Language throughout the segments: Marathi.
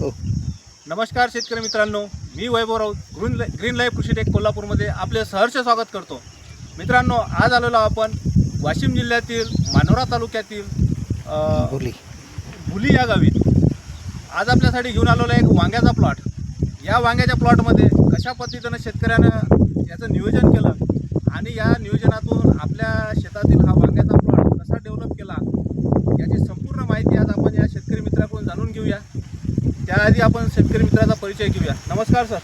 हो. नमस्कार शेतकरी मित्रांनो, मी वैभव राऊत ग्रीन लाईफ कृषी टेक कोल्हापूरमध्ये आपले सहर्ष स्वागत करतो. मित्रांनो, आज आलेलो आपण वाशिम जिल्ह्यातील मानोरा तालुक्यातील भुली या गावी. आज आपल्यासाठी घेऊन आलेला एक वांग्याचा प्लॉट. या वांग्याच्या प्लॉटमध्ये कशा पद्धतीनं शेतकऱ्यानं याचं नियोजन केलं आणि या नियोजनातून आपल्या शेतातील हा वांग्याचा प्लॉट कसा डेव्हलप केला याची संपूर्ण माहिती आज आपण या शेतकरी मित्राकडून जाणून घेऊया. त्याआधी आपण शेतकरी मित्राचा परिचय घेऊया. नमस्कार सर.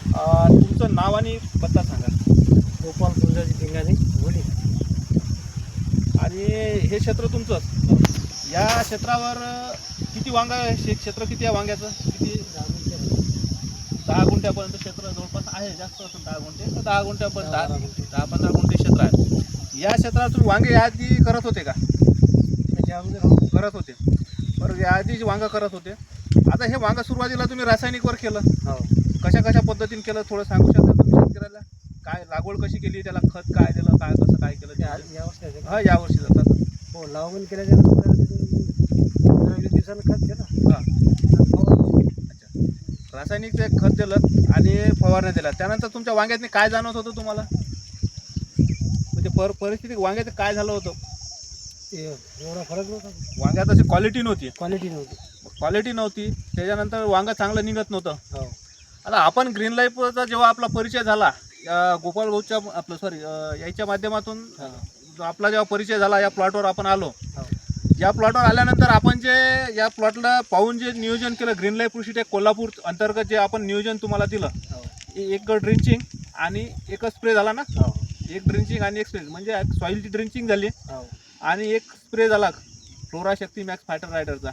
तुमचं नाव आणि पत्ता सांगा. गोपाल तुळजाजी पिंगाने भुली. आणि हे क्षेत्र तुमचं. या क्षेत्रावर किती वांगा आहे? क्षेत्र किती आहे वांग्याचं? किती? 10 गुंठ्यापर्यंत क्षेत्र जवळपास आहे. जास्त असेल 10 गुंठे तर 10 गुंठ्यापर्यंत 10-15 गुंठे क्षेत्र आहे. या क्षेत्रात तुम्ही वांगे याआधी करत होते का? करत होते. बरं, याआधी वांगा करत होते. आता हे वांगा सुरुवातीला तुम्ही रासायनिकवर केलं. कशा कशा पद्धतीने केलं थोडं सांगू शकता तुम्ही शेतकऱ्याला? काय लागवड कशी केली, त्याला खत काय दिलं, काय कसं काय केलं? यावर्षी जातात. हो, लावून केल्याच्यानंतर 20 दिवसानं खत केलं. अच्छा, रासायनिकचं एक खत दिलं आणि फवारण्या दिल्या. त्यानंतर तुमच्या वांग्यातनी काय जाणवत होतं तुम्हाला? म्हणजे परिस्थिती वांग्याचं काय झालं होतं? एवढा फरक नव्हता. वांग्यात अशी क्वालिटी नव्हती. क्वालिटी नव्हती. त्याच्यानंतर वांगा चांगलं निघत नव्हतं. हो. आता आपण ग्रीन लाईफचा जेव्हा आपला परिचय झाला, गोपाल भाऊच्या याच्या माध्यमातून जो आपला जेव्हा परिचय झाला, या प्लॉटवर आपण आलो. या प्लॉटवर आल्यानंतर आपण जे या प्लॉटला पाहून जे नियोजन केलं, ग्रीन लाईफ कृषी टेक कोल्हापूर अंतर्गत जे आपण नियोजन तुम्हाला दिलं, एक ड्रिंचिंग आणि एक स्प्रे झाला ना. एक ड्रिंचिंग आणि एक स्प्रे, म्हणजे सॉईलची ड्रिंचिंग झाली आणि एक स्प्रे झाला फ्लोरा शक्ती मॅक्स फायटर रायडरचा.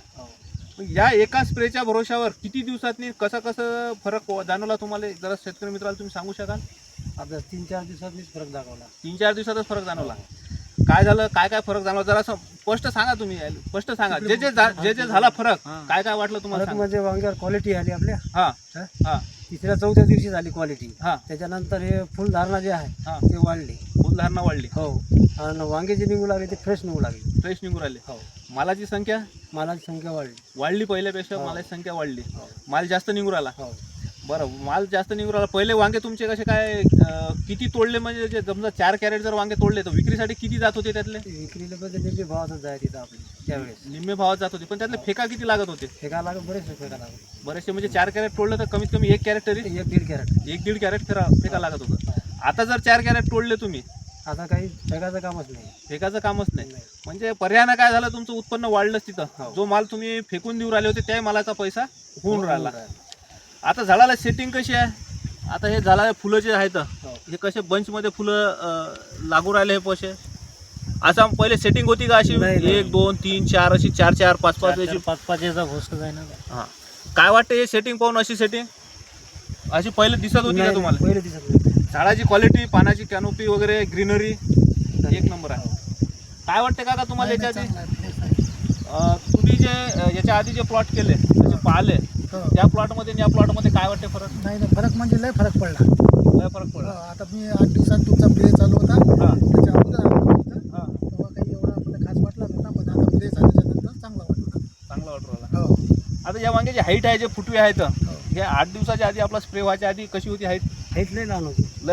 या एका स्प्रेच्या भरोशावर किती दिवसांनी कसं फरक जाणवला तुम्हाला? जरा शेतकरी मित्राला तुम्ही सांगू शकाल? आता 3-4 दिवसांनीच फरक दाखवला. 3-4 दिवसातच फरक जाणवला. काय झालं, काय फरक जाणवला? जरा स्पष्ट सांगा. तुम्ही स्पष्ट सांगा. जे झाला फरक काय वाटलं तुम्हाला? म्हणजे वांग्यावर क्वालिटी आली आपल्या. हा. 3-4 दिवशी झाली क्वालिटी. हा. त्याच्यानंतर हे फुलधारणा जे आहे ते वाढली. फुलधारणा वाढली. हो. आणि वांगे जे निघू लागले ते फ्रेश निघू राहिले. हो. मालाची संख्या वाढली पहिल्यापेक्षा. मालाची संख्या वाढली. माल जास्त निघू राहिला. बरं, माल जास्त निघू राहिला. पहिले वांगे तुमचे कसे काय किती तोडले? म्हणजे जे समजा 4 कॅरेट जर वांगे तोडले तर विक्रीसाठी किती जात होते त्यातले? विक्रीला पण त्याचे भावातच जाय तिथं आपले त्यावेळेस. निम्मे भावात जात होते. पण त्यातले फेका किती लागत होते? बरेचसे. म्हणजे 4 कॅरेट तोडलं तर कमीत कमी 1 कॅरेट तरी 1-1.5 कॅरेट फेका लागत होतं. आता जर 4 कॅरेट तोडले तुम्ही, आता काही फेकाचं कामच नाही. म्हणजे पर्यायानं काय झालं, तुमचं उत्पन्न वाढलंच तिथं. जो माल तुम्ही फेकून देऊ राहिले होते त्या मालाचा पैसा होऊन राहिला. आता झाडाला सेटिंग कशी आहे? आता हे झाडाला फुलं जे आहेत हे कसे बंचमध्ये फुलं लागू राहिले. हे पोषे असं पहिले सेटिंग होती का अशी 1, 2, 3, 4 अशी 4-4, 5-5 याची 5-5 याचा घोष जाय ना. हां, काय वाटतं हे सेटिंग पाहून? अशी सेटिंग अशी पहिले दिसत होती का तुम्हाला? पहिले दिसत होती. झाडाची क्वालिटी, पानाची कॅनोपी वगैरे, ग्रीनरी एक नंबर आहे. काय वाटते का तुम्हाला याच्या आधी? तुम्ही जे याच्या आधी जे प्लॉट केले, त्याचे पाहिले, त्या प्लॉटमध्ये आणि या प्लॉटमध्ये काय वाटते फरक? नाही, फरक म्हणजे लय फरक पडला. आता मी 8 दिवसात तुमचा प्ले चालू होता. त्याच्या अगोदर तेव्हा काही एवढा आपल्याला खास वाटला नव्हता, पण आता प्ले झाल्याच्या नंतर चांगला वाटू राहिला. आता या वांग्याची हाईट आहे, जे फुटवे आहेत, हे 8 दिवसाच्या आधी आपला स्प्रे व्हायच्या आधी कशी होती हाईट? लय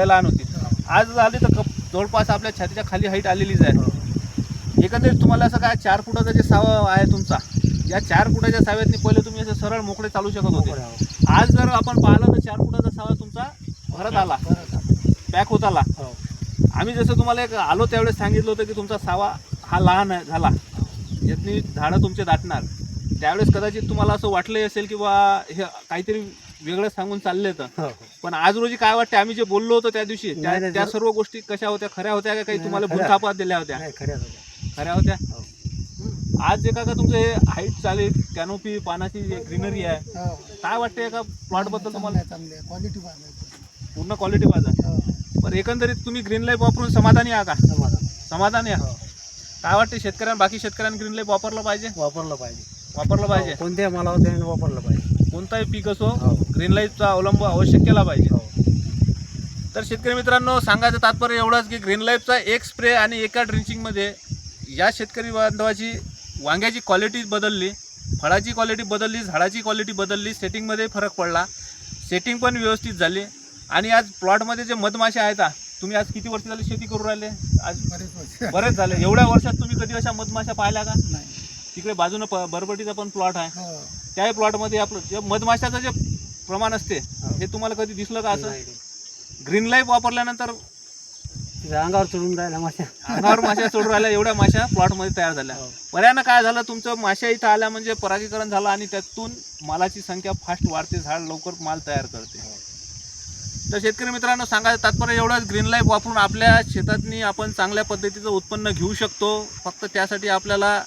लहान होती. आज आली तर जवळपास आपल्या छातीच्या खाली हाईट आलेलीच आहे. एकंदरीत तुम्हाला असं काय 4 फुटाचा जे सावा आहे तुमचा, या 4 फुटाच्या साव्यातनी पहिले तुम्ही असं सरळ मोकळे चालू शकत होते. आज जर आपण पाहिलं तर 4 फुटाचा सावा तुमचा भरत आला, पॅक होत आला. आम्ही जसं तुम्हाला एक आलो त्यावेळेस सांगितलं होतं की तुमचा सावा हा लहान झाला, यातनी झाडं तुमचे दाटणार. त्यावेळेस कदाचित तुम्हाला असं वाटलंही असेल की बा हे काहीतरी वेगळं सांगून चालले तर. पण आज रोजी काय वाटते, आम्ही जे बोललो होतो त्या दिवशी त्या सर्व गोष्टी कशा होत्या? खऱ्या होत्या का? काही तुम्हाला भूलथापात दिल्या होत्या? खऱ्या होत्या. आज जे का तुमचे हाईट चालेल, कॅनोपी, पानाची ग्रीनरी आहे, काय वाटते का प्लॉट बद्दल तुम्हाला? क्वालिटी पूर्ण क्वालिटी पाहिजे. पण एकंदरीत तुम्ही ग्रीन लाईफ वापरून समाधानी आहात का? समाधानी आहे. काय वाटते बाकी शेतकऱ्यांनी ग्रीन लाईफ वापरलं पाहिजे? वापरलं पाहिजे. कोणत्याही मालावर त्याने वापरलं पाहिजे. कोणताही पीक असो, ग्रीन लाईफचा अवलंब अवश्य केला पाहिजे. तर शेतकरी मित्रांनो, सांगायचं तात्पर्य एवढंच की ग्रीन लाईफचा एक स्प्रे आणि एका ड्रिंचिंगमध्ये या शेतकरी बांधवाची वांग्याची क्वालिटी बदलली. फळाची क्वालिटी बदलली, झाडाची क्वालिटी बदलली, सेटिंगमध्ये फरक पडला, सेटिंग पण व्यवस्थित झाली. आणि आज प्लॉटमध्ये जे मधमाशा आहेत, तुम्ही आज किती वर्ष झाली शेती करू राहिले? आज बरेच वर्ष. बरेच झाले. एवढ्या वर्षात तुम्ही कधी अशा मधमाशा पाहिल्या का? नाही. तिकडे बाजूनं बरबटीचा पण प्लॉट आहे, हो. त्याही प्लॉटमध्ये आपलं जे मधमाशाचं जे प्रमाण असते हे तुम्हाला कधी दिसलं का? असं नाही. ग्रीन लाईफ वापरल्यानंतर तिथे अंगावर चढून राहिला माश्या. अंगावर माशा सोडून राहिल्या, एवढ्या माशा प्लॉटमध्ये तयार झाल्या. हो. पर्यायानं काय झालं, तुमचं माशा इथं आल्या म्हणजे परागीकरण झालं आणि त्यातून मालाची संख्या फास्ट वाढते, झाड लवकर माल तयार करते. तर शेतकरी मित्रांनो, सांगायचं तात्पर्य एवढंच, ग्रीन लाईफ वापरून आपल्या शेतातनी आपण चांगल्या पद्धतीचं उत्पन्न घेऊ शकतो. फक्त त्यासाठी आपल्याला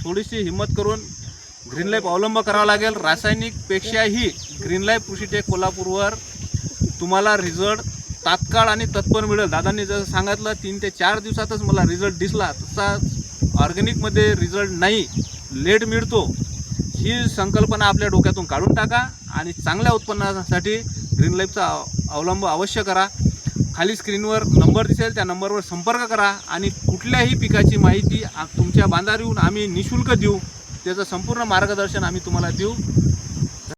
थोडीशी हिंमत करून ग्रीन लाईफ अवलंब करावा लागेल. रासायनिकपेक्षाही ग्रीन लाईफ कृषीटेक कोल्हापूरवर तुम्हाला रिझल्ट तात्काळ आणि तत्पर मिळेल. दादांनी जसं सांगितलं 3 ते 4 दिवसातच मला रिझल्ट दिसला, तसा ऑर्गॅनिकमध्ये रिझल्ट नाही, लेट मिळतो. ही संकल्पना आपल्या डोक्यातून काढून टाका आणि चांगल्या उत्पन्नासाठी ग्रीन लाईफचा अवलंब अवश्य करा. खाली स्क्रीनवर नंबर दिसेल, त्या नंबरवर संपर्क करा आणि कुठल्याही पिकाची माहिती तुमच्या बांधावर येऊन आम्ही निःशुल्क देऊ. त्याचं संपूर्ण मार्गदर्शन आम्ही तुम्हाला देऊ.